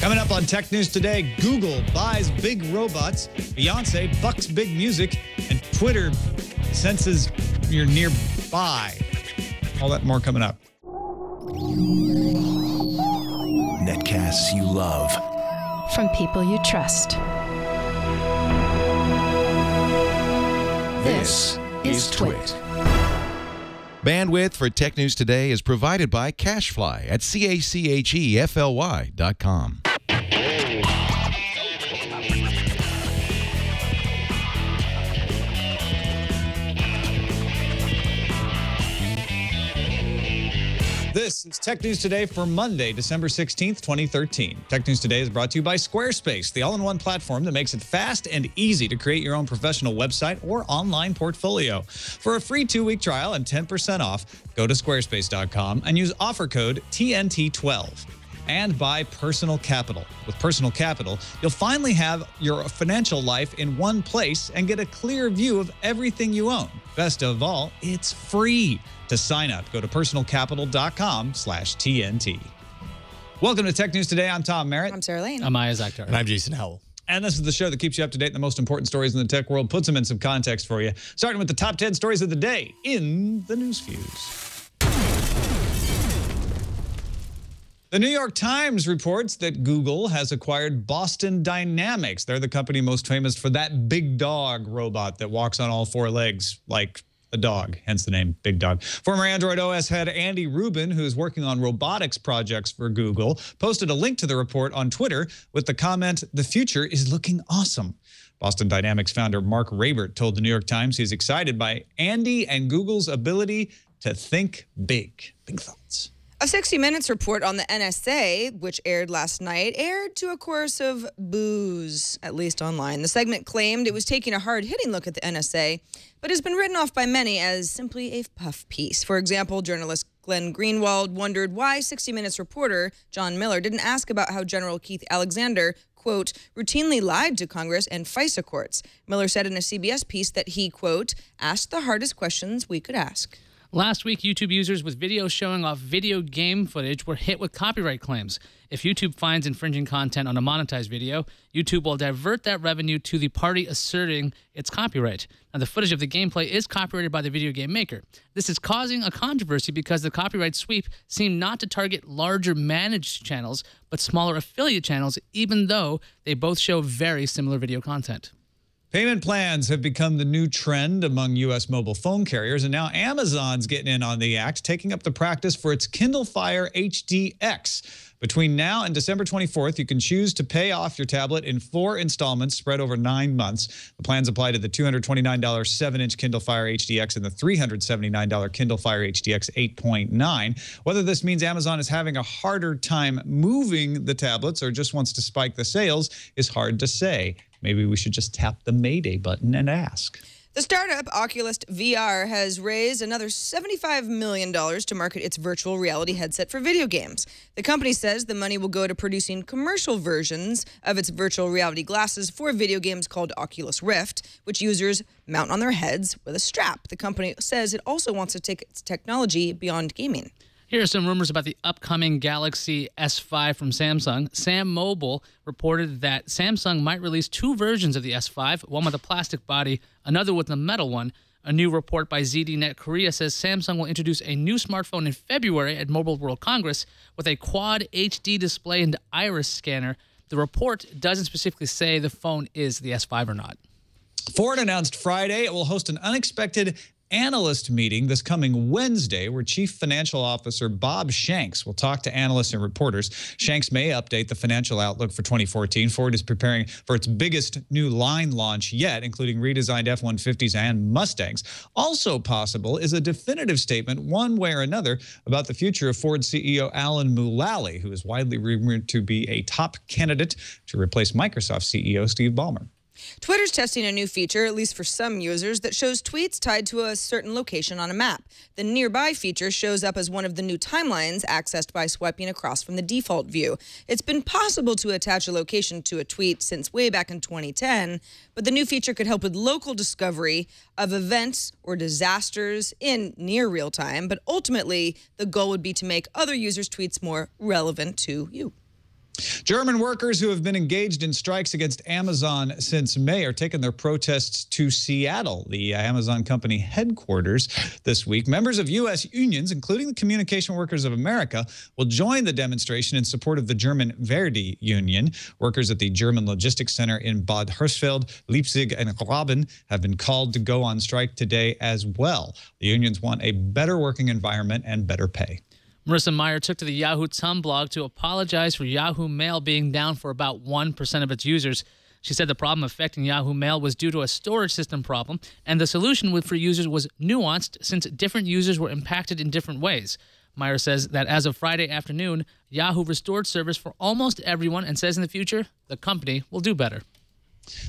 Coming up on Tech News Today, Google buys big robots, Beyoncé bucks big music, and Twitter senses you're nearby. All that and more coming up. Netcasts you love. From people you trust. This is Twit. Bandwidth for Tech News Today is provided by CacheFly at CACHEFLY.com. This is Tech News Today for Monday, December 16th, 2013. Tech News Today is brought to you by Squarespace, the all-in-one platform that makes it fast and easy to create your own professional website or online portfolio. For a free 2-week trial and 10% off, go to squarespace.com and use offer code TNT12. And by Personal Capital. With Personal Capital, you'll finally have your financial life in one place and get a clear view of everything you own. Best of all, it's free. To sign up, go to personalcapital.com/TNT. Welcome to Tech News Today. I'm Tom Merritt. I'm Sarah Lane. I'm Maya Zakhtar. And I'm Jason Howell. And this is the show that keeps you up to date on the most important stories in the tech world, puts them in some context for you, starting with the top 10 stories of the day in the News Fuse. The New York Times reports that Google has acquired Boston Dynamics. They're the company most famous for that big dog robot that walks on all 4 legs like a dog, hence the name Big Dog. Former Android OS head Andy Rubin, who is working on robotics projects for Google, posted a link to the report on Twitter with the comment, "The future is looking awesome." Boston Dynamics founder Mark Rabert told the New York Times he's excited by Andy and Google's ability to think big. Big thoughts. A 60 Minutes report on the NSA, which aired last night, aired to a chorus of boos, at least online. The segment claimed it was taking a hard-hitting look at the NSA, but has been written off by many as simply a puff piece. For example, journalist Glenn Greenwald wondered why 60 Minutes reporter John Miller didn't ask about how General Keith Alexander, quote, routinely lied to Congress and FISA courts. Miller said in a CBS piece that he, quote, asked the hardest questions we could ask. Last week, YouTube users with videos showing off video game footage were hit with copyright claims. If YouTube finds infringing content on a monetized video, YouTube will divert that revenue to the party asserting its copyright. Now, the footage of the gameplay is copyrighted by the video game maker. This is causing a controversy because the copyright sweep seemed not to target larger managed channels, but smaller affiliate channels, even though they both show very similar video content. Payment plans have become the new trend among U.S. mobile phone carriers, and now Amazon's getting in on the act, taking up the practice for its Kindle Fire HDX. Between now and December 24th, you can choose to pay off your tablet in 4 installments spread over 9 months. The plans apply to the $229 7-inch Kindle Fire HDX and the $379 Kindle Fire HDX 8.9. Whether this means Amazon is having a harder time moving the tablets or just wants to spike the sales is hard to say. Maybe we should just tap the Mayday button and ask. The startup Oculus VR has raised another $75 million to market its virtual reality headset for video games. The company says the money will go to producing commercial versions of its virtual reality glasses for video games called Oculus Rift, which users mount on their heads with a strap. The company says it also wants to take its technology beyond gaming. Here are some rumors about the upcoming Galaxy S5 from Samsung. Sam Mobile reported that Samsung might release 2 versions of the S5, one with a plastic body, another with a metal one. A new report by ZDNet Korea says Samsung will introduce a new smartphone in February at Mobile World Congress with a quad HD display and iris scanner. The report doesn't specifically say the phone is the S5 or not. Ford announced Friday it will host an unexpected analyst meeting this coming Wednesday where Chief Financial Officer Bob Shanks will talk to analysts and reporters. Shanks may update the financial outlook for 2014. Ford is preparing for its biggest new line launch yet, including redesigned F-150s and Mustangs. Also possible is a definitive statement one way or another about the future of Ford CEO Alan Mulally, who is widely rumored to be a top candidate to replace Microsoft CEO Steve Ballmer. Twitter's testing a new feature, at least for some users, that shows tweets tied to a certain location on a map. The Nearby feature shows up as one of the new timelines accessed by swiping across from the default view. It's been possible to attach a location to a tweet since way back in 2010, but the new feature could help with local discovery of events or disasters in near real time, but ultimately the goal would be to make other users' tweets more relevant to you. German workers who have been engaged in strikes against Amazon since May are taking their protests to Seattle, the Amazon company headquarters, this week. Members of U.S. unions, including the Communication Workers of America, will join the demonstration in support of the German Verdi Union. Workers at the German Logistics Center in Bad Hersfeld, Leipzig, and Graben have been called to go on strike today as well. The unions want a better working environment and better pay. Marissa Meyer took to the Yahoo Tum blog to apologize for Yahoo Mail being down for about 1% of its users. She said the problem affecting Yahoo Mail was due to a storage system problem, and the solution for users was nuanced since different users were impacted in different ways. Meyer says that as of Friday afternoon, Yahoo restored service for almost everyone and says in the future, the company will do better.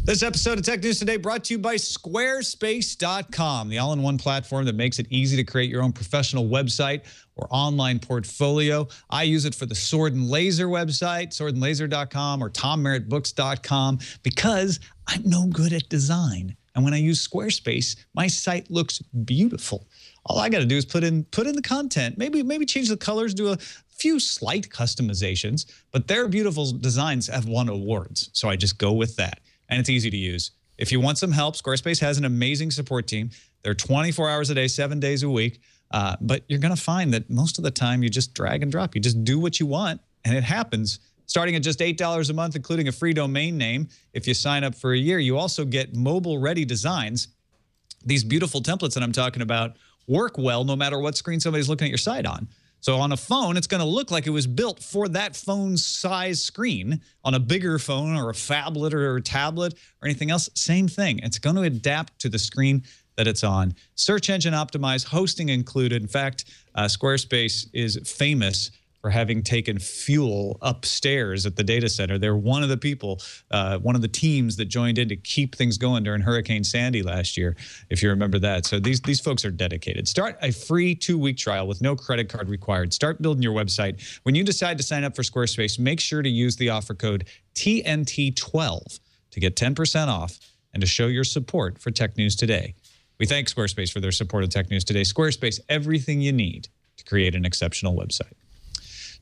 This episode of Tech News Today brought to you by Squarespace.com, the all-in-one platform that makes it easy to create your own professional website or online portfolio. I use it for the Sword and Laser website, swordandlaser.com or TomMerrittBooks.com, because I'm no good at design. And when I use Squarespace, my site looks beautiful. All I got to do is put in the content, maybe change the colors, do a few slight customizations, but their beautiful designs have won awards. So I just go with that. And it's easy to use. If you want some help, Squarespace has an amazing support team. They're 24 hours a day, 7 days a week. But you're going to find that most of the time you just drag and drop. You just do what you want, and it happens. Starting at just $8 a month, including a free domain name. If you sign up for a year, you also get mobile-ready designs. These beautiful templates that I'm talking about work well no matter what screen somebody's looking at your site on. So on a phone, it's going to look like it was built for that phone's size screen. On a bigger phone or a phablet or a tablet or anything else, same thing. It's going to adapt to the screen that it's on. Search engine optimized, hosting included. In fact, Squarespace is famous for having taken fuel upstairs at the data center. They're one of the people, one of the teams that joined in to keep things going during Hurricane Sandy last year, if you remember that. So these folks are dedicated. Start a free 2-week trial with no credit card required. Start building your website. When you decide to sign up for Squarespace, make sure to use the offer code TNT12 to get 10% off and to show your support for Tech News Today. We thank Squarespace for their support of Tech News Today. Squarespace, everything you need to create an exceptional website.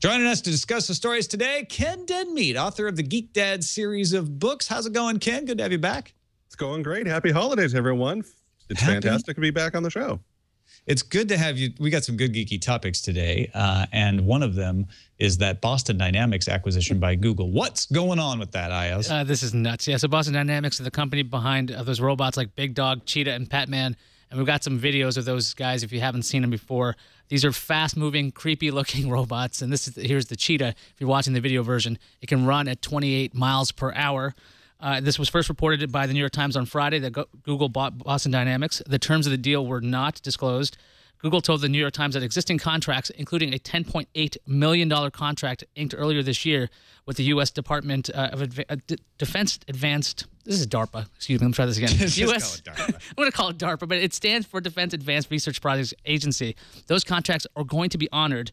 Joining us to discuss the stories today, Ken Denmead, author of the Geek Dad series of books. How's it going, Ken? Good to have you back. It's going great. Happy holidays, everyone. It's fantastic to be back on the show. It's good to have you. We got some good geeky topics today, and one of them is that Boston Dynamics acquisition by Google. What's going on with that, Ayaz? This is nuts. Yeah, so Boston Dynamics is the company behind those robots like Big Dog, Cheetah, and Patman. And we've got some videos of those guys if you haven't seen them before. These are fast-moving, creepy-looking robots. And here's the Cheetah. If you're watching the video version, it can run at 28 miles per hour. This was first reported by the New York Times on Friday that Google bought Boston Dynamics. The terms of the deal were not disclosed. Google told the New York Times that existing contracts, including a $10.8 million contract inked earlier this year with the U.S. Department of Defense Advanced. This is DARPA. Excuse me. Let me try this again. Just call it DARPA. I'm going to call it DARPA, but it stands for Defense Advanced Research Projects Agency. Those contracts are going to be honored.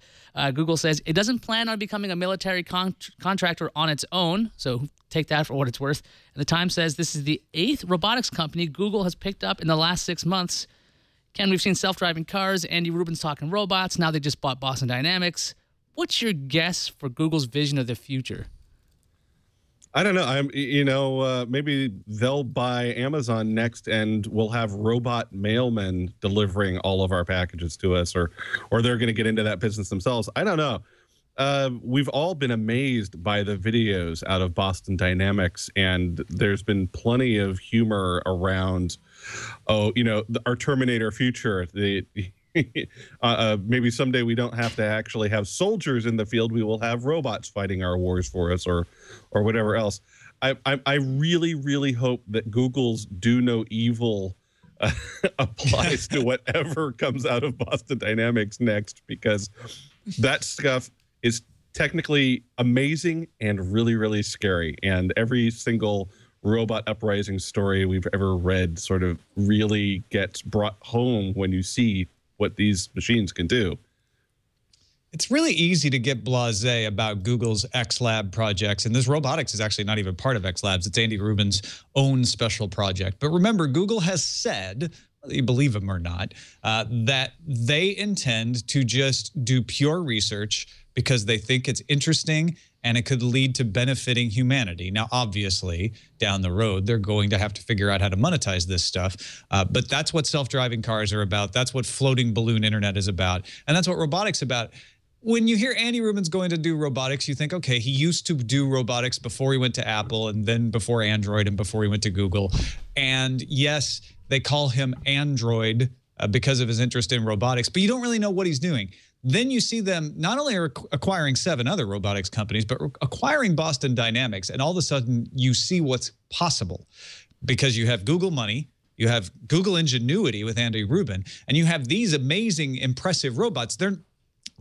Google says it doesn't plan on becoming a military contractor on its own, so take that for what it's worth. And the Times says this is the 8th robotics company Google has picked up in the last 6 months. Ken, we've seen self-driving cars. Andy Rubin's talking robots. Now they just bought Boston Dynamics. What's your guess for Google's vision of the future? I don't know. Maybe they'll buy Amazon next, and we'll have robot mailmen delivering all of our packages to us, or they're going to get into that business themselves. I don't know. We've all been amazed by the videos out of Boston Dynamics, and there's been plenty of humor around, our Terminator future. Maybe someday we don't have to actually have soldiers in the field. We will have robots fighting our wars for us, or whatever else. I really, really hope that Google's do no evil applies to whatever comes out of Boston Dynamics next, because that stuff is technically amazing and really, really scary. And every single robot uprising story we've ever read sort of really gets brought home when you see what these machines can do. It's really easy to get blasé about Google's XLab projects, and this robotics is actually not even part of XLabs. It's Andy Rubin's own special project. But remember, Google has said, whether you believe them or not, that they intend to just do pure research because they think it's interesting and it could lead to benefiting humanity. Now, obviously, down the road, they're going to have to figure out how to monetize this stuff. But that's what self-driving cars are about. That's what floating balloon internet is about. And that's what robotics is about. When you hear Andy Rubin's going to do robotics, you think, okay, he used to do robotics before he went to Apple and then before Android and before he went to Google. And yes, they call him Android because of his interest in robotics, but you don't really know what he's doing. Then you see them not only acquiring 7 other robotics companies, but acquiring Boston Dynamics. And all of a sudden, you see what's possible because you have Google money, you have Google ingenuity with Andy Rubin, and you have these amazing, impressive robots.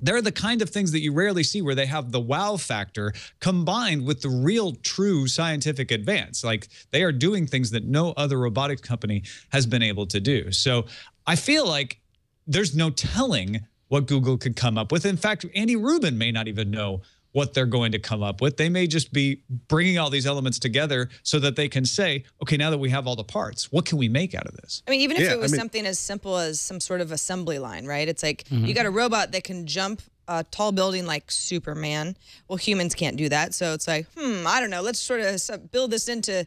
They're the kind of things that you rarely see where they have the wow factor combined with the real true scientific advance. Like they are doing things that no other robotics company has been able to do. So I feel like there's no telling what Google could come up with. In fact, Andy Rubin may not even know what they're going to come up with. They may just be bringing all these elements together so that they can say, okay, now that we have all the parts, what can we make out of this? I mean, even if it was something as simple as some sort of assembly line, right? It's like you got a robot that can jump a tall building like Superman. Well, humans can't do that. So it's like, I don't know. Let's sort of build this into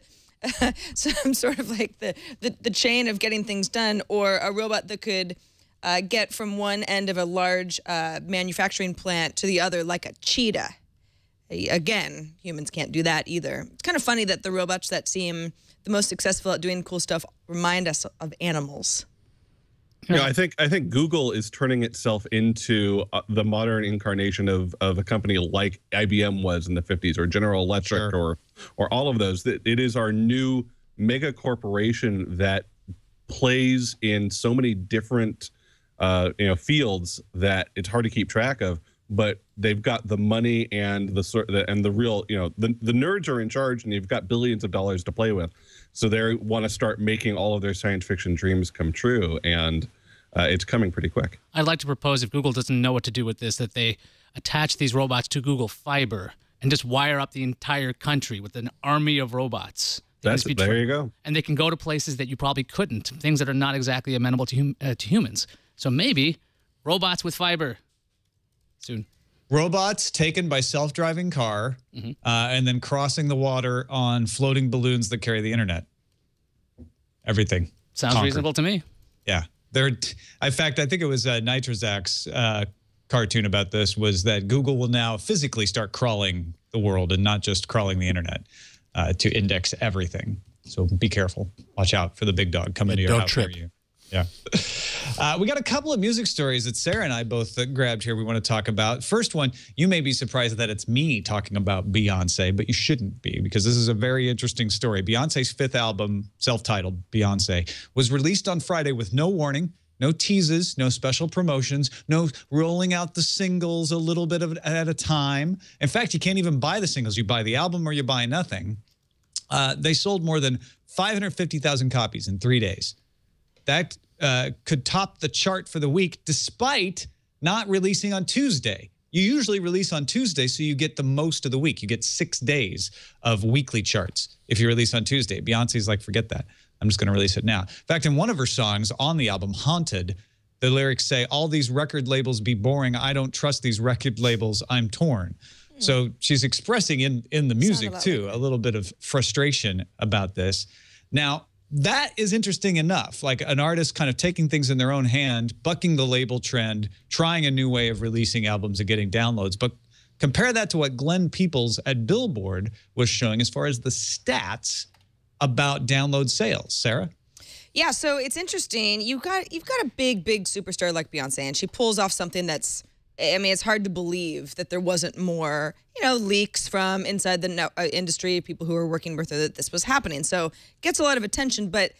some sort of like the chain of getting things done, or a robot that could get from one end of a large manufacturing plant to the other like a cheetah. Again, humans can't do that either. It's kind of funny that the robots that seem the most successful at doing cool stuff remind us of animals. You know, I think Google is turning itself into the modern incarnation of a company like IBM was in the 50s, or General Electric, or all of those. It is our new mega corporation that plays in so many different fields that it's hard to keep track of. But they've got the money and the real, the nerds are in charge, and you've got billions of dollars to play with. So they want to start making all of their science fiction dreams come true, and it's coming pretty quick. I'd like to propose, if Google doesn't know what to do with this, that they attach these robots to Google Fiber and just wire up the entire country with an army of robots. There you go. And they can go to places that you probably couldn't, things that are not exactly amenable to humans. So maybe robots with fiber soon. Robots taken by self-driving car and then crossing the water on floating balloons that carry the internet. Everything. Sounds reasonable to me. Yeah. In fact, I think it was Nitrazak's cartoon about this, was that Google will now physically start crawling the world and not just crawling the internet to index everything. So be careful. Watch out for the big dog coming to your house near you. Yeah. We got a couple of music stories that Sarah and I both grabbed here we want to talk about. First one, you may be surprised that it's me talking about Beyoncé, but you shouldn't be, because this is a very interesting story. Beyoncé's 5th album, self-titled Beyoncé, was released on Friday with no warning, no teases, no special promotions, no rolling out the singles a little bit at a time. In fact, you can't even buy the singles. You buy the album or you buy nothing. They sold more than 550,000 copies in 3 days. That could top the chart for the week, despite not releasing on Tuesday. You usually release on Tuesday, so you get the most of the week. You get 6 days of weekly charts if you release on Tuesday. Beyonce's like, forget that. I'm just going to release it now. In fact, in one of her songs on the album, Haunted, the lyrics say, all these record labels be boring. I don't trust these record labels. I'm torn. So she's expressing in the music, too, a little bit of frustration about this. Now, that is interesting enough, like an artist kind of taking things in their own hand, bucking the label trend, trying a new way of releasing albums and getting downloads. But compare that to what Glenn Peoples at Billboard was showing as far as the stats about download sales. Sarah? Yeah, so it's interesting. You've got a big superstar like Beyonce, and she pulls off something that's, I mean, it's hard to believe that there wasn't more, leaks from inside the industry, people who were working with her, that this was happening. So it gets a lot of attention, but,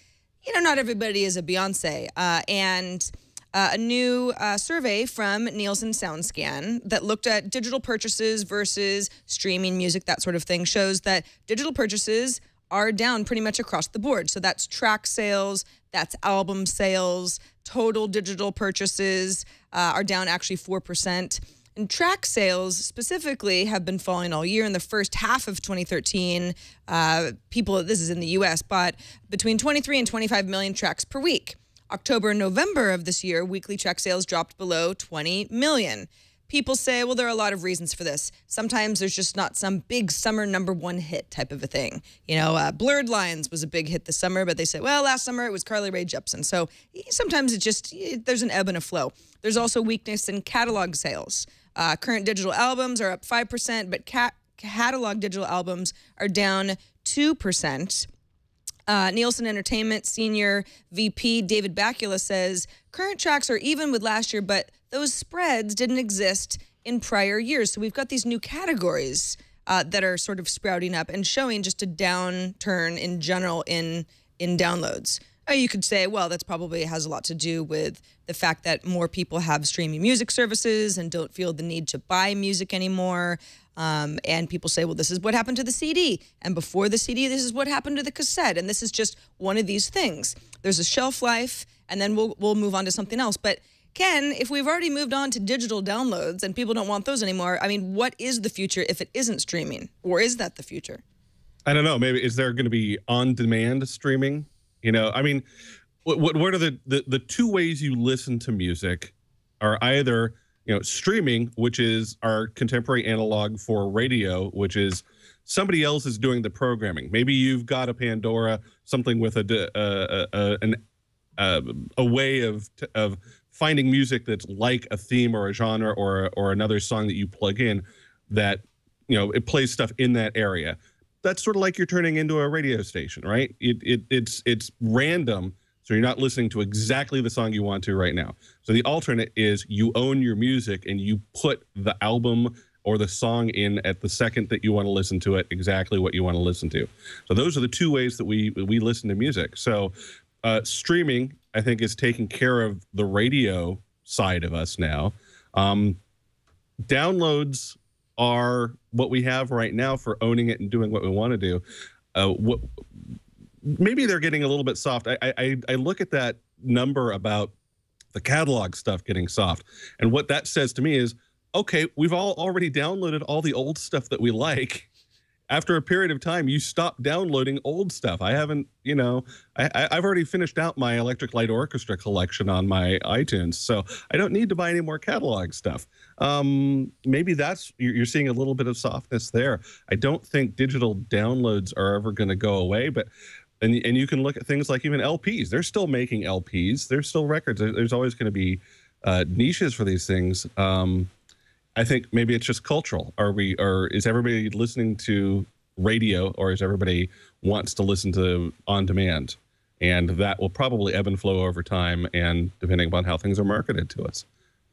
not everybody is a Beyonce. And a new survey from Nielsen SoundScan that looked at digital purchases versus streaming music, that sort of thing, shows that digital purchases are down pretty much across the board. So that's track sales, that's album sales, total digital purchases are down actually 4%. And track sales specifically have been falling all year. In the first half of 2013, people, this is in the US, bought between 23 and 25 million tracks per week. October and November of this year, weekly track sales dropped below 20 million. people say, well, there are a lot of reasons for this. Sometimes there's just not some big summer #1 hit type of a thing. You know, Blurred Lines was a big hit this summer, but they say, well, last summer it was Carly Rae Jepsen. So sometimes there's an ebb and a flow. There's also weakness in catalog sales. Current digital albums are up 5%, but catalog digital albums are down 2%. Nielsen Entertainment Senior VP David Bakula says, current tracks are even with last year, but those spreads didn't exist in prior years. So we've got these new categories that are sort of sprouting up and showing just a downturn in general in downloads. You could say, well, that's probably has a lot to do with the fact that more people have streaming music services and don't feel the need to buy music anymore. And people say, well, this is what happened to the CD. And before the CD, this is what happened to the cassette. And this is just one of these things. There's a shelf life, and then we'll move on to something else. But Ken, if we've already moved on to digital downloads and people don't want those anymore, I mean, what is the future if it isn't streaming? Or is that the future? I don't know. Maybe is there going to be on-demand streaming? You know, I mean, what are the two ways you listen to music are either, you know, streaming, which is our contemporary analog for radio, which is somebody else is doing the programming. Maybe you've got a Pandora, something with a way of finding music that's like a theme or a genre or another song that you plug in that, you know, it plays stuff in that area. That's sort of like you're turning into a radio station, right? It's random, so you're not listening to exactly the song you want to right now. So the alternate is you own your music and you put the album or the song in at the second that you want to listen to it, exactly what you want to listen to. So those are the two ways that we listen to music. So streaming, I think, is taking care of the radio side of us now. Downloads are what we have right now for owning it and doing what we want to do. Maybe they're getting a little bit soft. I look at that number about the catalog stuff getting soft, and what that says to me is, okay, we've all already downloaded all the old stuff that we like. After a period of time, you stop downloading old stuff. I haven't, you know, I've already finished out my Electric Light Orchestra collection on my iTunes, so I don't need to buy any more catalog stuff. Maybe you're seeing a little bit of softness there. I don't think digital downloads are ever going to go away, but and you can look at things like even LPs. They're still making LPs. There's still records. There's always going to be niches for these things. I think maybe it's just cultural. Or is everybody listening to radio, or is everybody wants to listen to on demand? And that will probably ebb and flow over time, and depending upon how things are marketed to us.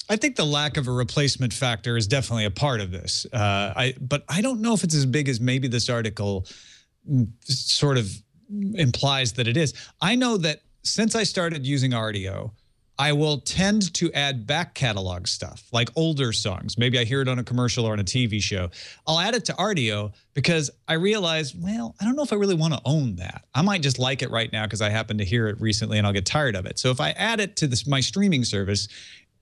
I think the lack of a replacement factor is definitely a part of this. But I don't know if it's as big as maybe this article sort of implies that it is. I know that since I started using Rdio, I will tend to add back catalog stuff, like older songs. Maybe I hear it on a commercial or on a TV show. I'll add it to Rdio because I realize, well, I don't know if I really want to own that. I might just like it right now because I happen to hear it recently and I'll get tired of it. So if I add it to my streaming service,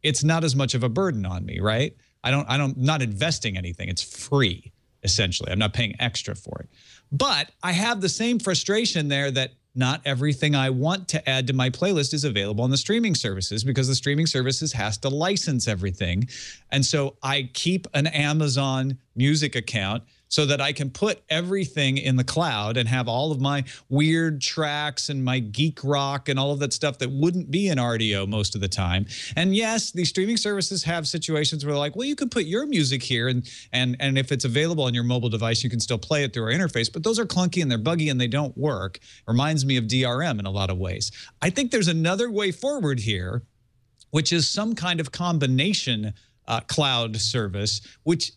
it's not as much of a burden on me, right? I'm not investing anything. It's free, essentially. I'm not paying extra for it. But I have the same frustration there that not everything I want to add to my playlist is available on the streaming services, because the streaming services has to license everything. And so I keep an Amazon Music account so that I can put everything in the cloud and have all of my weird tracks and my geek rock and all of that stuff that wouldn't be in Rdio most of the time. And yes, these streaming services have situations where they're like, well, you can put your music here, and if it's available on your mobile device, you can still play it through our interface. But those are clunky and they're buggy and they don't work. Reminds me of DRM in a lot of ways. I think there's another way forward here, which is some kind of combination cloud service, which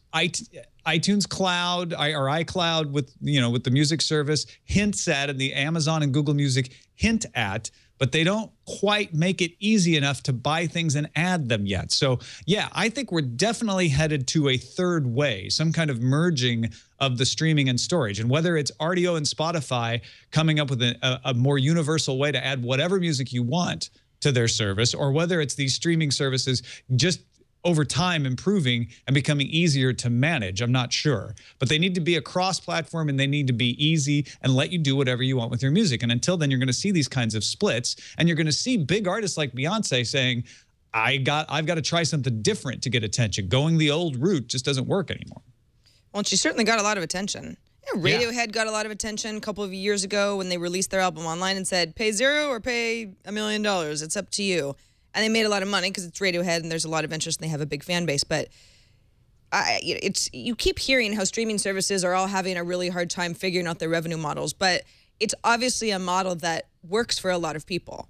iTunes Cloud or iCloud with the music service hints at, and the Amazon and Google Music hint at, but they don't quite make it easy enough to buy things and add them yet. So yeah, I think we're definitely headed to a third way, some kind of merging of the streaming and storage. And whether it's Rdio and Spotify coming up with a more universal way to add whatever music you want to their service, or whether it's these streaming services just over time improving and becoming easier to manage, I'm not sure. But they need to be a cross-platform, and they need to be easy and let you do whatever you want with your music. And until then, you're going to see these kinds of splits, and you're going to see big artists like Beyoncé saying, I've got to try something different to get attention. Going the old route just doesn't work anymore. Well, she certainly got a lot of attention. Yeah, Radiohead got a lot of attention a couple of years ago when they released their album online and said, pay $0 or pay $1 million. It's up to you. And they made a lot of money because it's Radiohead and there's a lot of interest and they have a big fan base. But you keep hearing how streaming services are all having a really hard time figuring out their revenue models. But it's obviously a model that works for a lot of people.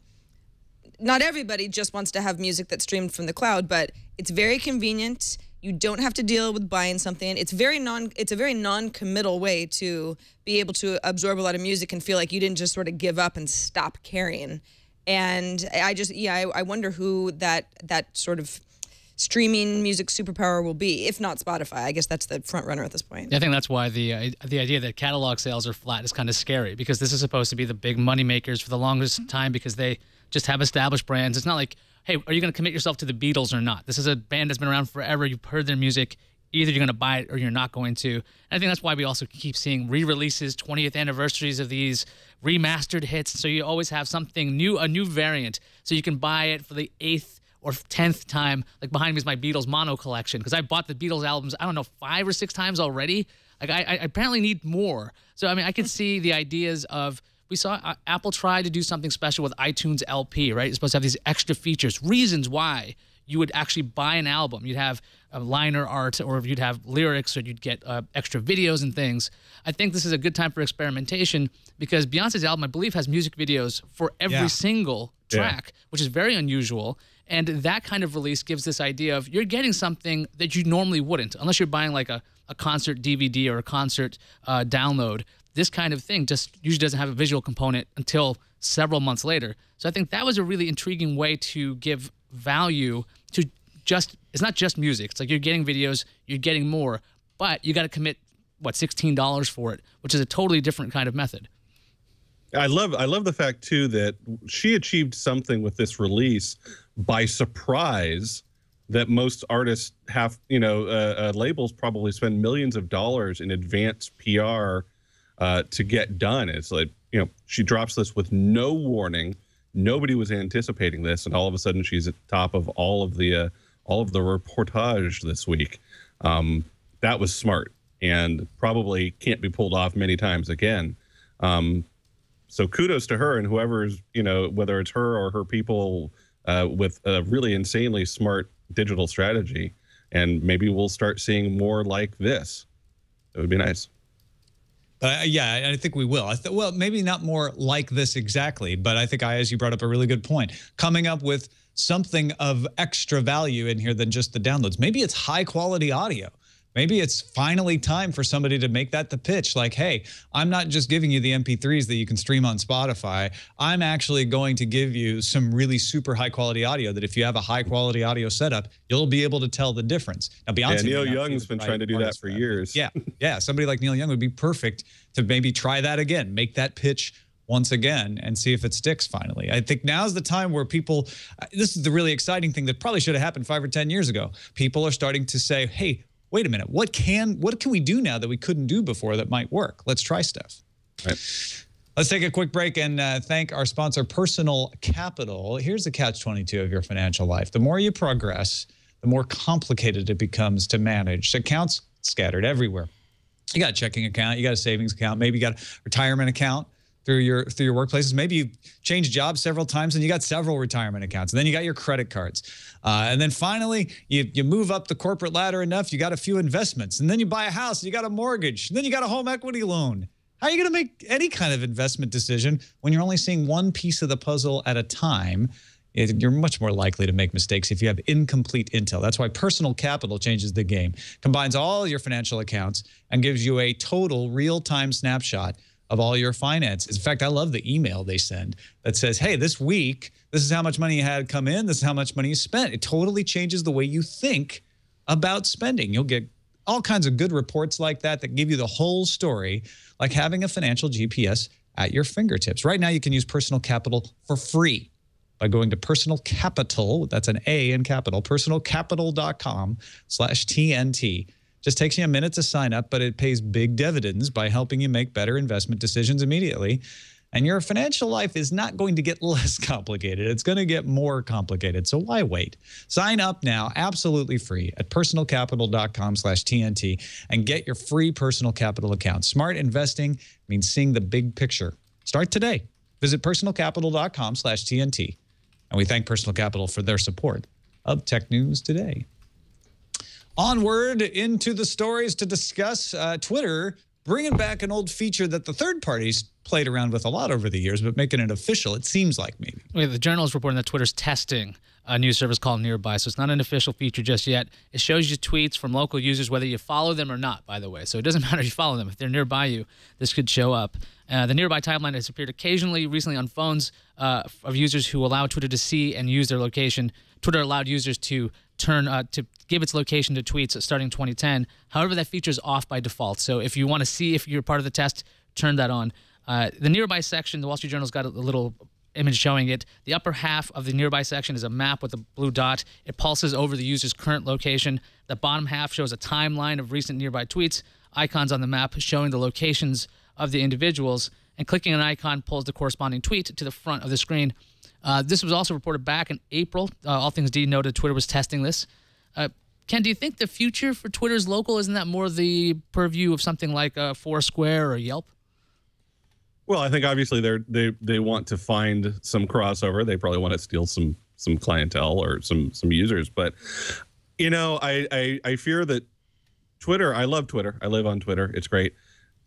Not everybody just wants to have music that's streamed from the cloud, but it's very convenient. You don't have to deal with buying something. It's a very non-committal way to be able to absorb a lot of music and feel like you didn't just sort of give up and stop caring. And I wonder who that sort of streaming music superpower will be, if not Spotify. I guess that's the front runner at this point. I think that's why the idea that catalog sales are flat is kind of scary, because this is supposed to be the big money makers for the longest time because they just have established brands. It's not like, hey, are you going to commit yourself to the Beatles or not? This is a band that's been around forever. You've heard their music. Either you're going to buy it or you're not going to. And I think that's why we also keep seeing re-releases, 20th anniversaries of these remastered hits. So you always have something new, a new variant, so you can buy it for the 8th or 10th time. Like behind me is my Beatles mono collection, because I bought the Beatles albums, I don't know, 5 or 6 times already. Like I apparently need more. So, I mean, I can see the ideas of, we saw Apple try to do something special with iTunes LP, right? It's supposed to have these extra features, reasons why you would actually buy an album. You'd have liner art, or you'd have lyrics, or you'd get extra videos and things. I think this is a good time for experimentation, because Beyonce's album, I believe, has music videos for every single track, which is very unusual. And that kind of release gives this idea of you're getting something that you normally wouldn't, unless you're buying like a concert DVD or a concert download. This kind of thing just usually doesn't have a visual component until several months later. So I think that was a really intriguing way to give value to it's not just music. It's like you're getting videos, you're getting more, but you got to commit, what, $16 for it, which is a totally different kind of method. I love the fact too that she achieved something with this release by surprise that most artists have, labels probably spend millions of dollars in advance PR to get done. It's like, she drops this with no warning. Nobody was anticipating this, and all of a sudden she's at the top of all of the reportage this week. That was smart and probably can't be pulled off many times again. So kudos to her and whoever's, whether it's her or her people with a really insanely smart digital strategy. And maybe we'll start seeing more like this. It would be nice. Yeah, I think we will. Well, maybe not more like this exactly, but I think, as you brought up a really good point, coming up with something of extra value in here than just the downloads. Maybe it's high quality audio. Maybe it's finally time for somebody to make that the pitch. Like, hey, I'm not just giving you the MP3s that you can stream on Spotify. I'm actually going to give you some really super high quality audio that if you have a high quality audio setup, you'll be able to tell the difference. Now, Beyonce, Neil Young's been trying to do that for years. Yeah. Somebody like Neil Young would be perfect to maybe try that again, make that pitch once again and see if it sticks finally. I think now's the time where people, this is the really exciting thing that probably should have happened 5 or 10 years ago. People are starting to say, hey, wait a minute, what can we do now that we couldn't do before that might work? Let's try stuff. Right. Let's take a quick break and thank our sponsor, Personal Capital. Here's the catch-22 of your financial life. The more you progress, the more complicated it becomes to manage. Accounts scattered everywhere. You got a checking account, you got a savings account, maybe you got a retirement account through your workplaces. Maybe you changed jobs several times and you got several retirement accounts. And then you got your credit cards. And then finally, you move up the corporate ladder enough, you got a few investments. And then you buy a house, you got a mortgage. And then you got a home equity loan. How are you going to make any kind of investment decision when you're only seeing one piece of the puzzle at a time? You're much more likely to make mistakes if you have incomplete intel. That's why Personal Capital changes the game, combines all your financial accounts, and gives you a total real-time snapshot of all your finances. In fact, I love the email they send that says, hey, this week, this is how much money you had come in, this is how much money you spent. It totally changes the way you think about spending. You'll get all kinds of good reports like that that give you the whole story, like having a financial GPS at your fingertips. Right now, you can use Personal Capital for free by going to Personal Capital, that's an A in capital, personalcapital.com/TNT. Just takes you a minute to sign up, but it pays big dividends by helping you make better investment decisions immediately. And your financial life is not going to get less complicated. It's going to get more complicated. So why wait? Sign up now, absolutely free, at personalcapital.com/TNT and get your free personal capital account. Smart investing means seeing the big picture. Start today. Visit personalcapital.com/TNT. And we thank Personal Capital for their support of Tech News Today. Onward into the stories to discuss Twitter bringing back an old feature that the third parties played around with a lot over the years, but making it official, it seems like maybe. The Journal is reporting that Twitter's testing a new service called Nearby, so it's not an official feature just yet. It shows you tweets from local users, whether you follow them or not, by the way. So it doesn't matter if you follow them. If they're nearby you, this could show up. The Nearby timeline has appeared occasionally recently on phones of users who allow Twitter to see and use their location. Twitter allowed users to to give its location to tweets starting 2010. However, that feature is off by default. So if you want to see if you're part of the test, turn that on. The Nearby section, the Wall Street Journal's got a little image showing it. The upper half of the Nearby section is a map with a blue dot. It pulses over the user's current location. The bottom half shows a timeline of recent Nearby tweets, icons on the map showing the locations of the individuals, and clicking an icon pulls the corresponding tweet to the front of the screen. This was also reported back in April. All Things D noted Twitter was testing this. Ken, do you think the future for Twitter's local, isn't that more the purview of something like Foursquare or Yelp? Well, I think obviously they want to find some crossover. They probably want to steal some clientele or some users. But you know, I fear that Twitter. I love Twitter. I live on Twitter. It's great.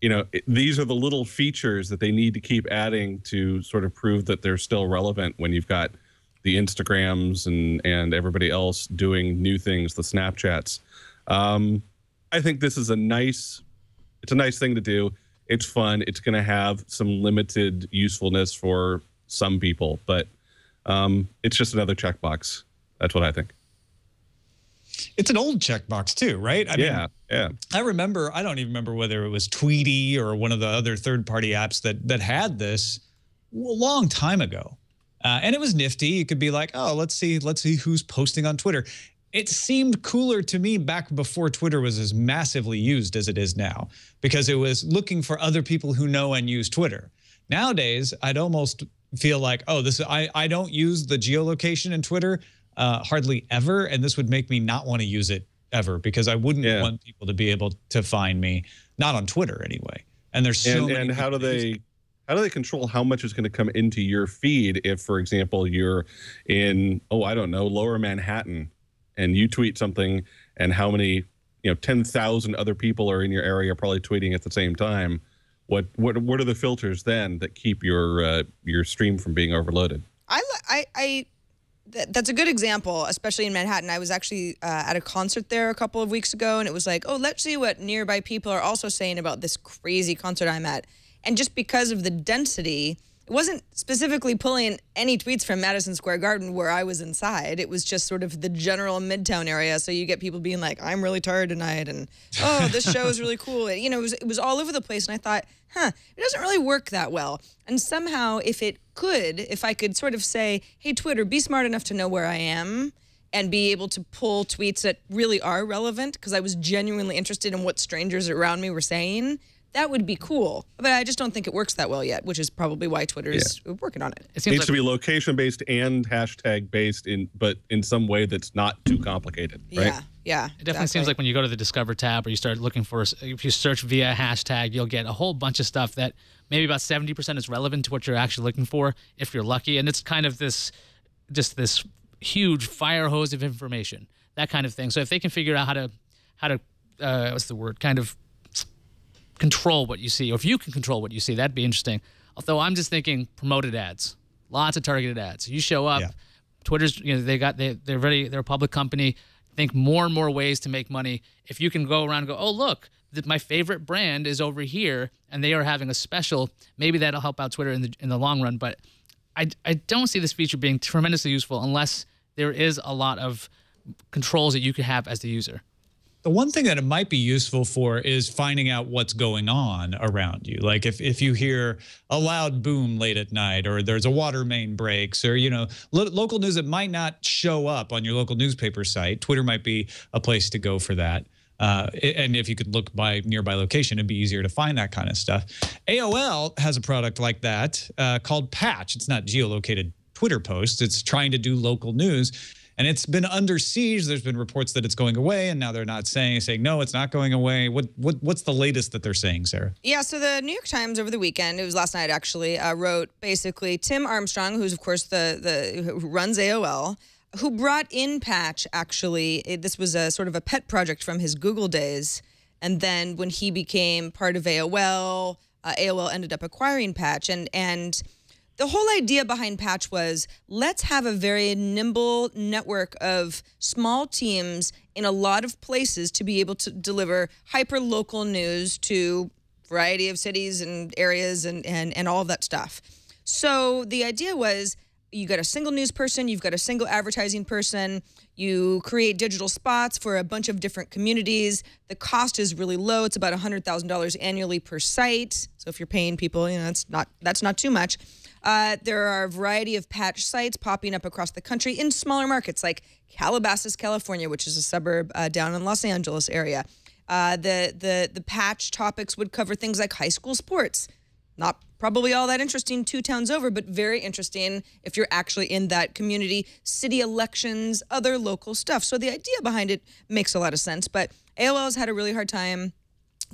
You know, these are the little features that they need to keep adding to sort of prove that they're still relevant when you've got the Instagrams and everybody else doing new things, the Snapchats. I think this is a nice thing to do. It's fun. It's going to have some limited usefulness for some people, but it's just another checkbox. That's what I think. It's an old checkbox too, right? I mean, I remember, I don't even remember whether it was Tweety or one of the other third-party apps that had this a long time ago. And it was nifty. You could be like, oh, let's see who's posting on Twitter. It seemed cooler to me back before Twitter was as massively used as it is now, because it was looking for other people who know and use Twitter. Nowadays, I'd almost feel like, oh, I don't use the geolocation in Twitter hardly ever, and this would make me not want to use it ever, because I wouldn't want people to be able to find me, not on Twitter anyway. And there's so many. And how do they control how much is going to come into your feed if, for example, you're in, I don't know, Lower Manhattan, and you tweet something, and how many, 10,000 other people are in your area probably tweeting at the same time? What are the filters then that keep your stream from being overloaded? That's a good example, especially in Manhattan. I was actually at a concert there a couple of weeks ago, and it was like, oh, let's see what nearby people are also saying about this crazy concert I'm at. And just because of the density, it wasn't specifically pulling any tweets from Madison Square Garden where I was inside. It was just sort of the general Midtown area. So you get people being like, I'm really tired tonight, and oh, this show is really cool. And, it was all over the place. And I thought, it doesn't really work that well. And somehow if I could sort of say, hey, Twitter, be smart enough to know where I am and be able to pull tweets that really are relevant, because I was genuinely interested in what strangers around me were saying, that would be cool. But I just don't think it works that well yet, which is probably why Twitter is working on it. It needs to be location-based and hashtag-based, but in some way that's not too complicated, right? Yeah. It definitely seems like when you go to the Discover tab or you start looking for, if you search via hashtag, you'll get a whole bunch of stuff that maybe about 70% is relevant to what you're actually looking for, if you're lucky. And it's kind of this huge fire hose of information, that kind of thing. So if they can figure out how to what's the word, kind of control what you see, or if you can control what you see, that'd be interesting. Although I'm just thinking promoted ads, lots of targeted ads. You show up, Twitter's, they're a public company. Think more and more ways to make money. If you can go around and go, oh, look, my favorite brand is over here and they are having a special, maybe that'll help out Twitter in the long run. But I don't see this feature being tremendously useful unless there is a lot of controls that you could have as the user. The one thing that it might be useful for is finding out what's going on around you. Like if you hear a loud boom late at night, or there's a water main breaks, or, local news that might not show up on your local newspaper site, Twitter might be a place to go for that. And if you could look by nearby location, it'd be easier to find that kind of stuff. AOL has a product like that called Patch. It's not geolocated Twitter posts. It's trying to do local news. And it's been under siege. There's been reports that it's going away, and now they're not saying no, it's not going away. What's the latest that they're saying, Sarah? Yeah, so the New York Times over the weekend, it was last night actually, wrote basically Tim Armstrong, who's of course who runs AOL, who brought in Patch actually. This was a sort of a pet project from his Google days, and then when he became part of AOL, AOL ended up acquiring Patch, and the whole idea behind Patch was, let's have a very nimble network of small teams in a lot of places to be able to deliver hyper-local news to a variety of cities and areas and all of that stuff. So the idea was, you got a single news person, you've got a single advertising person, you create digital spots for a bunch of different communities. The cost is really low. It's about $100,000 annually per site. So if you're paying people, that's not too much. There are a variety of Patch sites popping up across the country in smaller markets like Calabasas, California, which is a suburb down in Los Angeles area. The Patch topics would cover things like high school sports. Not probably all that interesting 2 towns over, but very interesting if you're actually in that community, city elections, other local stuff. So the idea behind it makes a lot of sense, but AOL has had a really hard time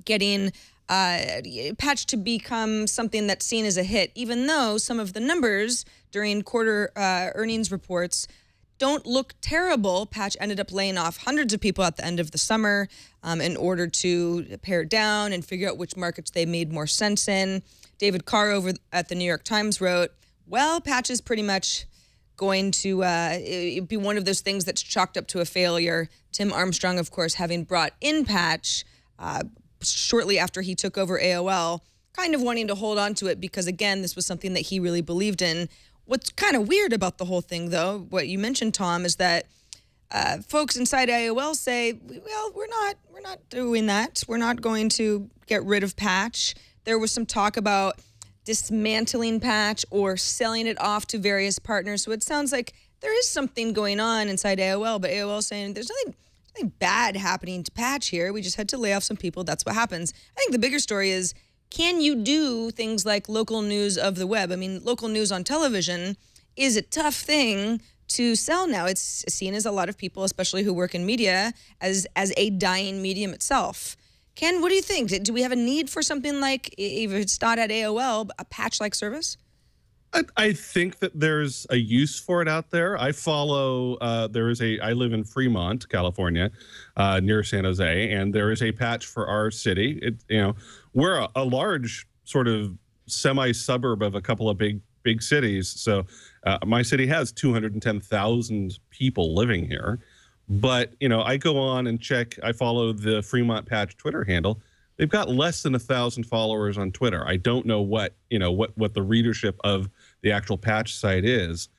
getting Patch to become something that's seen as a hit, even though some of the numbers during quarter earnings reports don't look terrible. Patch ended up laying off hundreds of people at the end of the summer in order to pare it down and figure out which markets they made more sense in. David Carr over at the New York Times wrote, well, Patch is pretty much going to be one of those things that's chalked up to a failure. Tim Armstrong, of course, having brought in Patch shortly after he took over AOL, kind of wanting to hold on to it because, again, this was something that he really believed in. What's kind of weird about the whole thing, though, what you mentioned, Tom, is that folks inside AOL say, well, we're not doing that. We're not going to get rid of Patch. There was some talk about dismantling Patch or selling it off to various partners. So it sounds like there is something going on inside AOL, but AOL saying there's nothing bad happening to Patch here. We just had to lay off some people. That's what happens. I think the bigger story is, can you do things like local news of the web? I mean, local news on television is a tough thing to sell now. It's seen as a lot of people, especially who work in media, as a dying medium itself. Ken, what do you think? Do we have a need for something like, if it's not at AOL, a Patch-like service? I think that there's a use for it out there. I follow, I live in Fremont, California, near San Jose, and there is a Patch for our city. We're a large sort of semi-suburb of a couple of big cities. So my city has 210,000 people living here. But, I go on and check, I follow the Fremont Patch Twitter handle. They've got less than 1,000 followers on Twitter. I don't know what the readership of the actual Patch site is.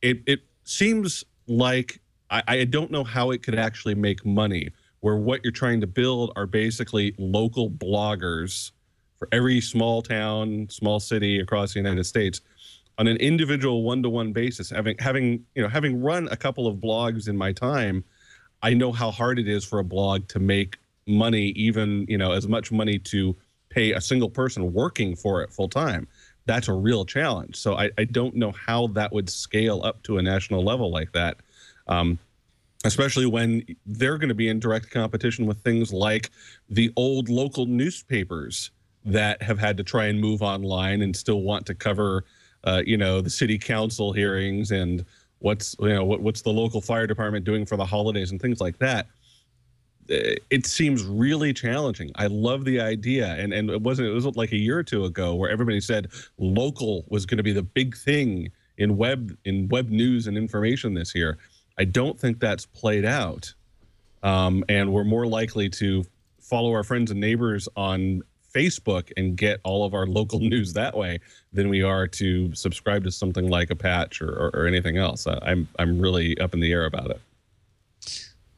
It seems like I don't know how it could actually make money, where what you're trying to build are basically local bloggers for every small town, small city across the United States on an individual one-to-one basis. Having run a couple of blogs in my time, I know how hard it is for a blog to make money, even as much money to pay a single person working for it full time. That's a real challenge. So I don't know how that would scale up to a national level like that, especially when they're going to be in direct competition with things like the old local newspapers that have had to try and move online and still want to cover the city council hearings and what's the local fire department doing for the holidays and things like that. It seems really challenging. I love the idea, and it wasn't like a year or two ago where everybody said local was going to be the big thing in web news and information this year. I don't think that's played out, and we're more likely to follow our friends and neighbors on Facebook and get all of our local news that way than we are to subscribe to something like a Patch or anything else. I'm really up in the air about it.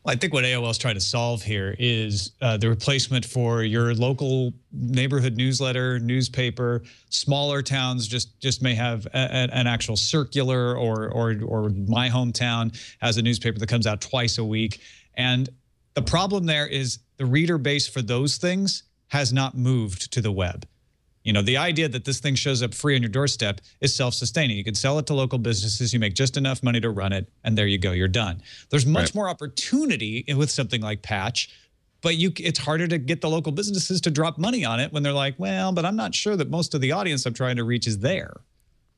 I think what AOL is trying to solve here is the replacement for your local neighborhood newsletter, newspaper. Smaller towns just may have an actual circular, or my hometown has a newspaper that comes out twice a week. And The problem there is the reader base for those things has not moved to the web. You know, the idea that this thing shows up free on your doorstep is self-sustaining. You can sell it to local businesses. You make just enough money to run it, and there you go. You're done. There's much more opportunity with something like Patch, but it's harder to get the local businesses to drop money on it when they're like, well, but I'm not sure that most of the audience I'm trying to reach is there.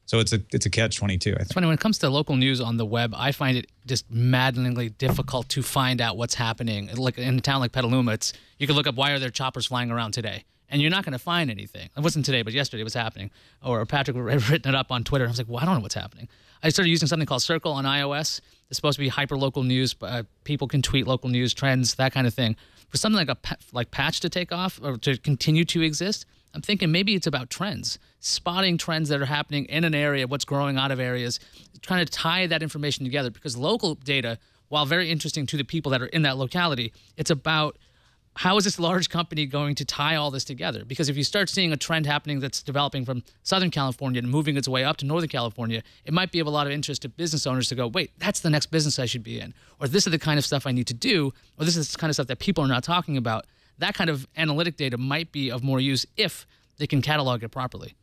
So it's a catch-22, I think. It's funny, when it comes to local news on the web, I find it just maddeningly difficult to find out what's happening. Like in a town like Petaluma, you can look up, why are there choppers flying around today? And you're not going to find anything. It wasn't today, but yesterday it was happening. Or Patrick had written it up on Twitter. I was like, well, I don't know what's happening. I started using something called Circle on iOS. It's supposed to be hyper-local news. People can tweet local news, trends, that kind of thing. For something like Patch to take off or to continue to exist, I'm thinking maybe it's about trends, spotting trends that are happening in an area, what's growing out of areas, trying to tie that information together. Because local data, while very interesting to the people that are in that locality, it's about how is this large company going to tie all this together? Because if you start seeing a trend happening that's developing from Southern California and moving its way up to Northern California, it might be of a lot of interest to business owners to go, wait, that's the next business I should be in. Or this is the kind of stuff I need to do. Or this is the kind of stuff that people are not talking about. That kind of analytic data might be of more use if they can catalog it properly.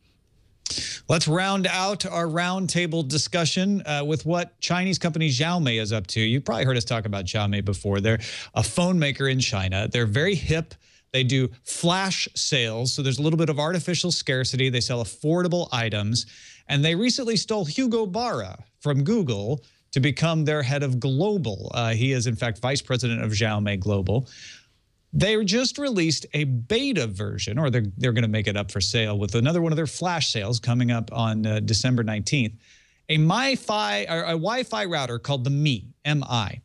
Let's round out our roundtable discussion with what Chinese company Xiaomi is up to. You've probably heard us talk about Xiaomi before. They're a phone maker in China. They're very hip. They do flash sales, so there's a little bit of artificial scarcity. They sell affordable items. And they recently stole Hugo Barra from Google to become their head of global. He is, in fact, vice president of Xiaomi Global. They just released a beta version, or they're going to make it up for sale with another one of their flash sales coming up on December 19th. A Wi-Fi router called the Mi, M-I.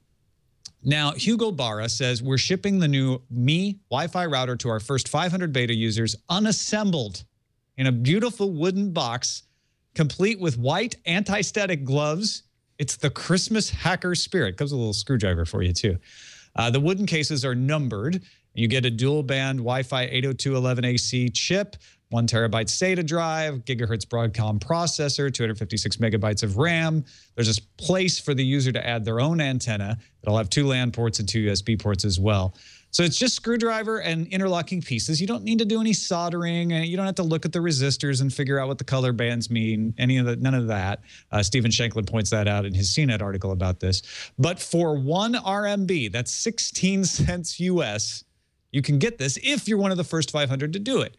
Now, Hugo Barra says we're shipping the new Mi Wi-Fi router to our first 500 beta users unassembled in a beautiful wooden box, complete with white anti-static gloves. It's the Christmas hacker spirit. Comes with a little screwdriver for you, too. The wooden cases are numbered. You get a dual-band Wi-Fi 802.11ac chip, 1 terabyte SATA drive, gigahertz Broadcom processor, 256 megabytes of RAM. There's a place for the user to add their own antenna. It'll have 2 LAN ports and 2 USB ports as well. So it's just screwdriver and interlocking pieces. You don't need to do any soldering. You don't have to look at the resistors and figure out what the color bands mean. None of that. Stephen Shanklin points that out in his CNET article about this. But for 1 RMB, that's 16 cents US, you can get this if you're one of the first 500 to do it.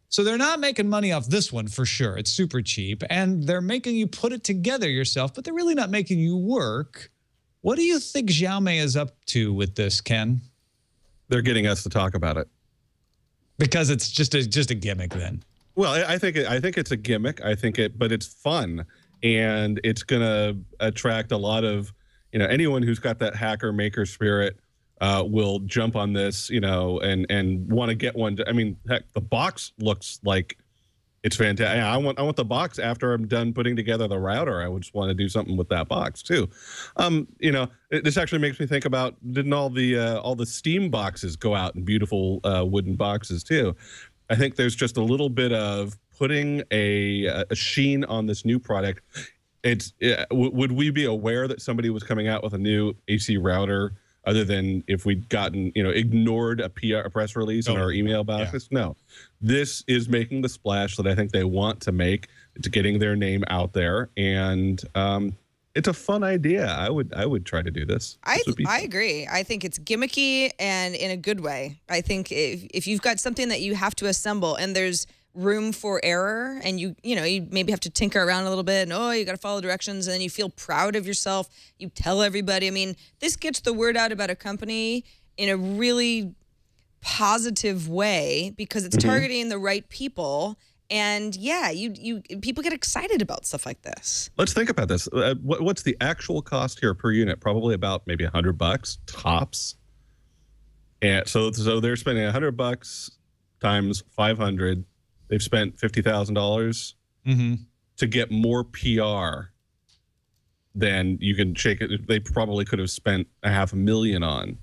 So they're not making money off this one for sure. It's super cheap. And they're making you put it together yourself, but they're really not making you work. What do you think Xiaomi is up to with this, Ken? They're getting us to talk about it because it's just a gimmick. Then, well, I think it's a gimmick. But it's fun, and it's gonna attract a lot of anyone who's got that hacker maker spirit will jump on this, and want to get one. I mean, heck, the box looks like it's fantastic. I want the box after I'm done putting together the router. I would just want to do something with that box too. This actually makes me think about, didn't all the Steam boxes go out in beautiful wooden boxes too? I think there's just a little bit of putting a sheen on this new product. Would we be aware that somebody was coming out with a new AC router other than if we'd gotten, ignored a press release in our email boxes? Yeah. No, this is making the splash that I think they want to make. It's getting their name out there, and it's a fun idea. I would try to do this. I agree. I think it's gimmicky and in a good way. I think if you've got something that you have to assemble and there's room for error, and you maybe have to tinker around a little bit, and you got to follow directions, and then you feel proud of yourself. You tell everybody. I mean, this gets the word out about a company in a really positive way because it's targeting the right people. And yeah, people get excited about stuff like this. Let's think about this. What's the actual cost here per unit? Probably about maybe $100 tops. And so they're spending $100 times 500. They've spent $50,000 to get more PR than you can shake it. They probably could have spent $500,000 on.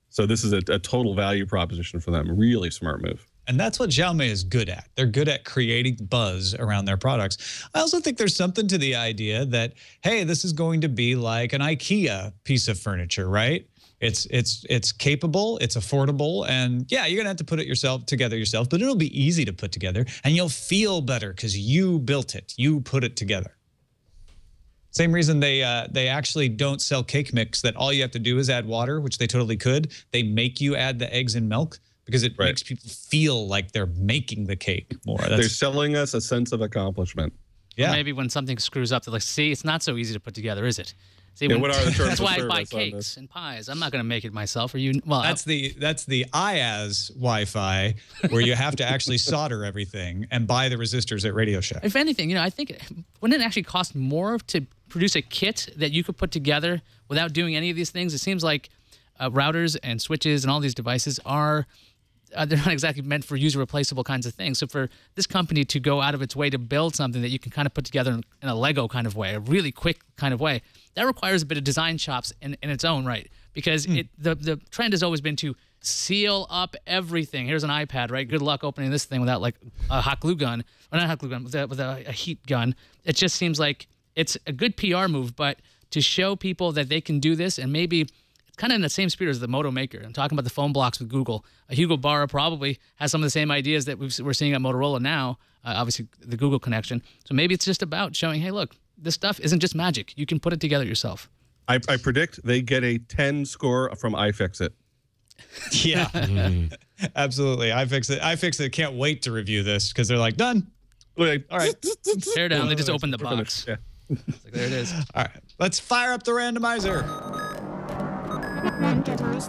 So this is a total value proposition for them. Really smart move. And that's what Xiaomi is good at. They're good at creating buzz around their products. I also think there's something to the idea that, hey, this is going to be like an IKEA piece of furniture, right? It's capable, it's affordable, and yeah, you're gonna have to put it together yourself, but it'll be easy to put together, and you'll feel better because you built it, you put it together. Same reason they actually don't sell cake mix that all you have to do is add water, which they totally could. They make you add the eggs and milk because it makes people feel like they're making the cake more. They're selling us a sense of accomplishment. Yeah. Or maybe when something screws up, they're like, see, it's not so easy to put together, is it? See, Yeah, what are the terms that's of why I buy service on cakes this? and pies. I'm not going to make it myself. Or you? Well, That's the IaaS Wi-Fi where you have to actually solder everything and buy the resistors at Radio Shack. if anything, I think wouldn't it actually cost more to produce a kit that you could put together without doing any of these things? It seems like routers and switches and all these devices are. They're not exactly meant for user replaceable kinds of things. So for this company to go out of its way to build something that you can kind of put together in a Lego kind of way, a really quick kind of way, that requires a bit of design chops in its own right. Because the trend has always been to seal up everything. Here's an iPad, right? Good luck opening this thing without like a hot glue gun, or not a hot glue gun, with a heat gun. It just seems like it's a good PR move, but to show people that they can do this, and maybe kind of in the same spirit as the Moto Maker. I'm talking about the phone blocks with Google. Hugo Barra probably has some of the same ideas that we're seeing at Motorola now, obviously the Google connection. So maybe it's just about showing, hey, look, this stuff isn't just magic. You can put it together yourself. I predict they get a 10 score from iFixit. Yeah, absolutely. iFixit can't wait to review this because they're like, done. Like, All right. Tear down. They just opened the box. Yeah. It's like, there it is. All right. Let's fire up the randomizer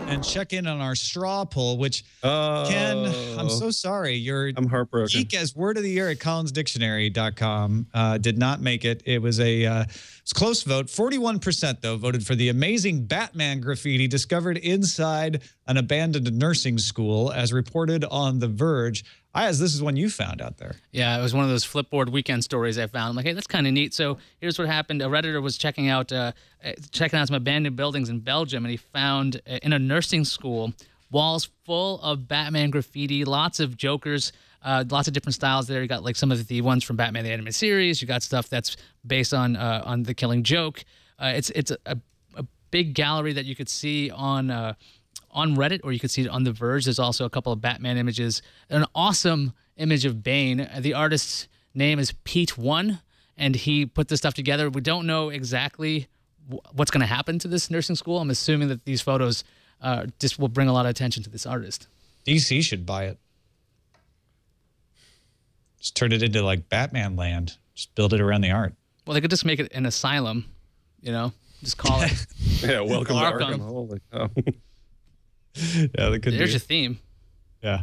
and check in on our straw poll, which Ken, I'm so sorry. I'm heartbroken. Geek as word of the year at collinsdictionary.com did not make it. It was a close vote. 41% though voted for the amazing Batman graffiti discovered inside an abandoned nursing school, as reported on The Verge. Ayaz, this is one you found out there. Yeah, it was one of those Flipboard weekend stories I found. I'm like, hey, that's kind of neat. So here's what happened. A Redditor was checking out some abandoned buildings in Belgium, and he found in a nursing school walls full of Batman graffiti, lots of Jokers, lots of different styles there. You got like some of the ones from Batman the Animated Series. You got stuff that's based on the Killing Joke. It's a big gallery that you could see on Reddit, or you could see it on The Verge. There's also a couple of Batman images. An awesome image of Bane. The artist's name is Pete One, and he put this stuff together. We don't know exactly what's going to happen to this nursing school. I'm assuming that these photos just will bring a lot of attention to this artist. DC should buy it. Just turn it into like Batman land. Just build it around the art. Well, they could just make it an asylum, just call it. Yeah, welcome to Arkham. Arkham. Holy cow. Yeah, they could There's do. your theme. Yeah.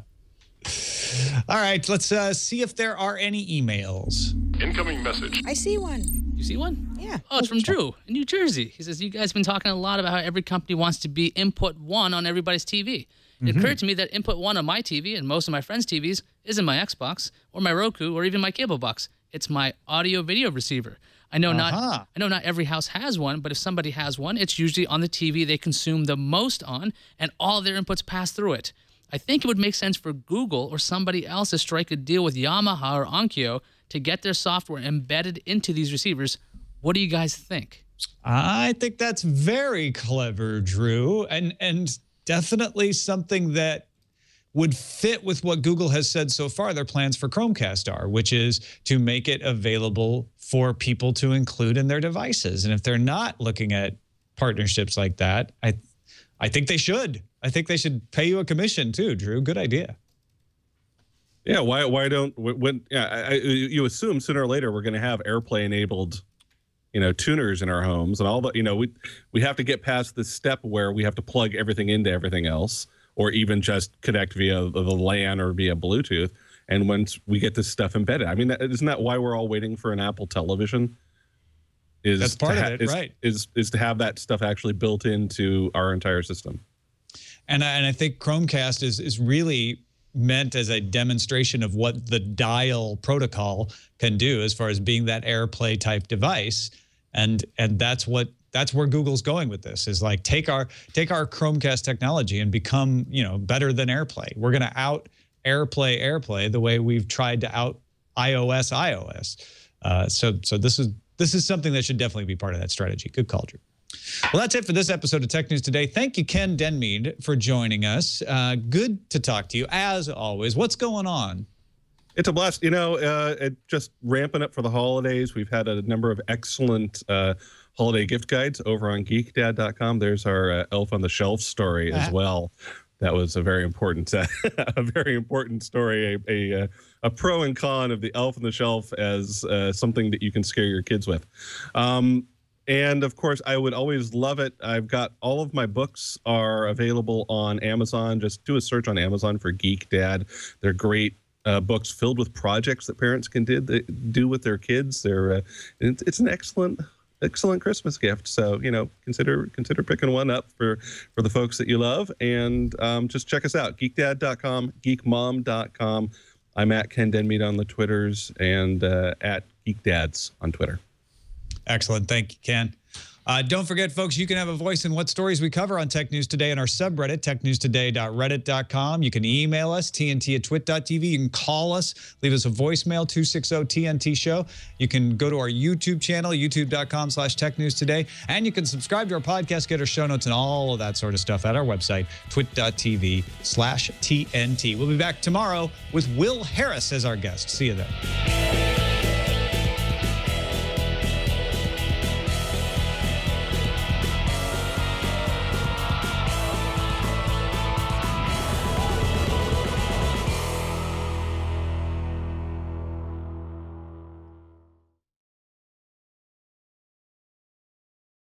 All right, let's see if there are any emails. Incoming message. I see one. You see one? Yeah. Oh, it's from Drew in New Jersey. He says, you guys have been talking a lot about how every company wants to be input one on everybody's TV. It occurred to me that input one on my TV and most of my friends' TVs isn't my Xbox or my Roku or even my cable box. It's my audio video receiver. I know not every house has one, but if somebody has one, it's usually on the TV they consume the most on, and all their inputs pass through it. I think it would make sense for Google or somebody else to strike a deal with Yamaha or Onkyo to get their software embedded into these receivers. What do you guys think? I think that's very clever, Drew, and definitely something that would fit with what Google has said so far their plans for Chromecast are, which is to make it available for people to include in their devices. And if they're not looking at partnerships like that, I think they should. I think they should pay you a commission too, Drew. Good idea. Yeah, why don't you assume sooner or later we're going to have AirPlay enabled, tuners in our homes and all the, we have to get past this step where we have to plug everything into everything else, or even just connect via the LAN or via Bluetooth. And once we get this stuff embedded, I mean, isn't that why we're all waiting for an Apple television? That's part of it, right? Is to have that stuff actually built into our entire system. And I think Chromecast is really meant as a demonstration of what the Dial protocol can do as far as being that AirPlay type device. And that's where Google's going with this, is like take our Chromecast technology and become, better than AirPlay. We're going to out AirPlay the way we've tried to out iOS. So this is something that should definitely be part of that strategy. Good call, Drew. Well, that's it for this episode of Tech News Today. Thank you, Ken Denmead, for joining us. Good to talk to you, as always. What's going on? It's a blast. Just ramping up for the holidays. We've had a number of excellent holiday gift guides over on geekdad.com. There's our Elf on the Shelf story as well. That was a very important, story. A pro and con of the Elf on the Shelf as something that you can scare your kids with. And of course, I would always love it. I've got all of my books are available on Amazon. Just do a search on Amazon for Geek Dad. They're great books filled with projects that parents can do with their kids. It's an excellent Christmas gift. So, consider picking one up for the folks that you love, and just check us out, geekdad.com, geekmom.com. I'm at Ken Denmead on the Twitters, and at geekdads on Twitter. Excellent. Thank you, Ken. Don't forget, folks, you can have a voice in what stories we cover on Tech News Today in our subreddit, technewstoday.reddit.com. You can email us, tnt@twit.tv. You can call us, leave us a voicemail, 260-TNT-SHOW. You can go to our YouTube channel, youtube.com/technewstoday. And you can subscribe to our podcast, get our show notes, and all of that sort of stuff at our website, twit.tv/TNT. We'll be back tomorrow with Will Harris as our guest. See you then.